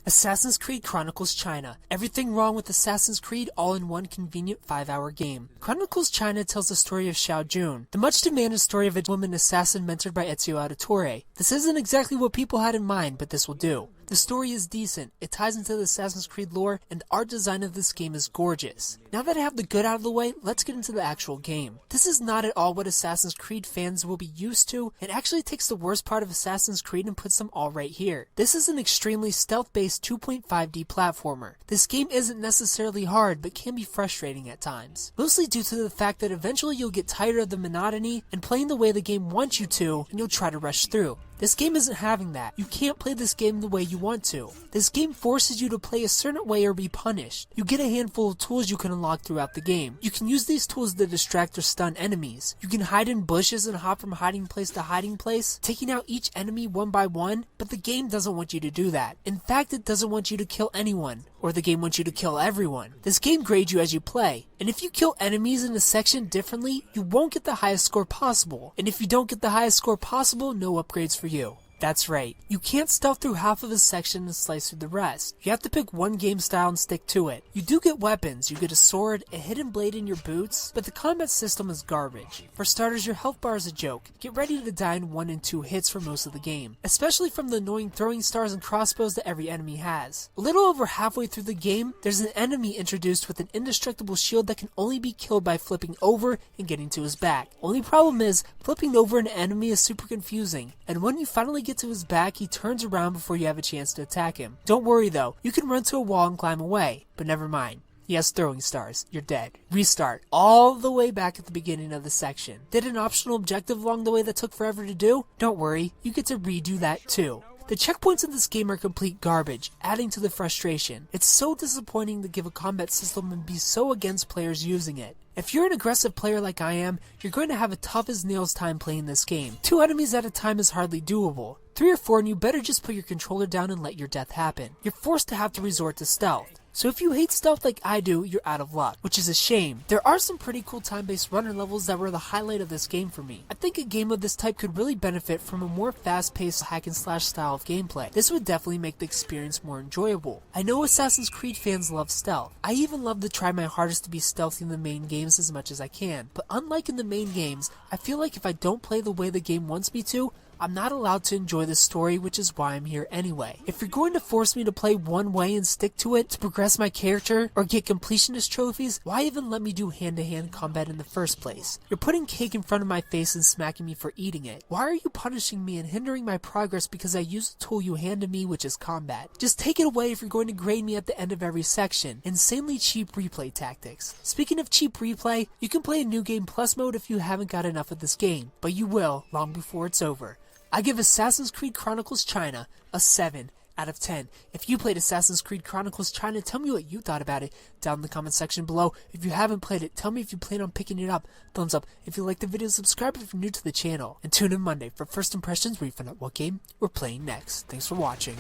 Assassin's Creed Chronicles China. Everything wrong with Assassin's Creed all in one convenient 5-hour game. Chronicles China tells the story of Xiao Jun, the much demanded story of a woman assassin mentored by Ezio Auditore. This isn't exactly what people had in mind, but this will do. The story is decent, it ties into the Assassin's Creed lore, and the art design of this game is gorgeous. Now that I have the good out of the way, let's get into the actual game. This is not at all what Assassin's Creed fans will be used to. It actually takes the worst part of Assassin's Creed and puts them all right here. This is an extremely stealth-based 2.5D platformer. This game isn't necessarily hard, but can be frustrating at times. Mostly due to the fact that eventually you'll get tired of the monotony and playing the way the game wants you to, and you'll try to rush through. This game isn't having that. You can't play this game the way you want to. This game forces you to play a certain way or be punished. You get a handful of tools you can unlock throughout the game. You can use these tools to distract or stun enemies. You can hide in bushes and hop from hiding place to hiding place, taking out each enemy one by one, but the game doesn't want you to do that. In fact, it doesn't want you to kill anyone, or the game wants you to kill everyone. This game grades you as you play, and if you kill enemies in a section differently, you won't get the highest score possible, and if you don't get the highest score possible, no upgrades for you. That's right, you can't stealth through half of a section and slice through the rest. You have to pick one game style and stick to it. You do get weapons, you get a sword, a hidden blade in your boots, but the combat system is garbage. For starters, your health bar is a joke. Get ready to die in 1 and 2 hits for most of the game, especially from the annoying throwing stars and crossbows that every enemy has. A little over halfway through the game, there's an enemy introduced with an indestructible shield that can only be killed by flipping over and getting to his back. Only problem is, flipping over an enemy is super confusing, and when you finally get to his back, he turns around before you have a chance to attack him. Don't worry though, you can run to a wall and climb away, but never mind. He has throwing stars. You're dead. Restart. All the way back at the beginning of the section. Did an optional objective along the way that took forever to do? Don't worry, you get to redo that too. The checkpoints in this game are complete garbage, adding to the frustration. It's so disappointing to give a combat system and be so against players using it. If you're an aggressive player like I am, you're going to have a tough as nails time playing this game. 2 enemies at a time is hardly doable. 3 or 4 and you better just put your controller down and let your death happen. You're forced to have to resort to stealth. So if you hate stealth like I do, you're out of luck, which is a shame. There are some pretty cool time-based runner levels that were the highlight of this game for me. I think a game of this type could really benefit from a more fast-paced hack-and-slash style of gameplay. This would definitely make the experience more enjoyable. I know Assassin's Creed fans love stealth. I even love to try my hardest to be stealthy in the main games as much as I can. But unlike in the main games, I feel like if I don't play the way the game wants me to, I'm not allowed to enjoy the story, which is why I'm here anyway. If you're going to force me to play one way and stick to it to progress my character or get completionist trophies, why even let me do hand-to-hand combat in the first place? You're putting cake in front of my face and smacking me for eating it. Why are you punishing me and hindering my progress because I use the tool you handed me, which is combat? Just take it away if you're going to grade me at the end of every section. Insanely cheap replay tactics. Speaking of cheap replay, you can play a New Game Plus mode if you haven't got enough of this game, but you will long before it's over. I give Assassin's Creed Chronicles China a 7 out of 10. If you played Assassin's Creed Chronicles China, tell me what you thought about it down in the comment section below. If you haven't played it, tell me if you plan on picking it up. Thumbs up if you like the video, subscribe if you're new to the channel, and tune in Monday for first impressions where you find out what game we're playing next. Thanks for watching.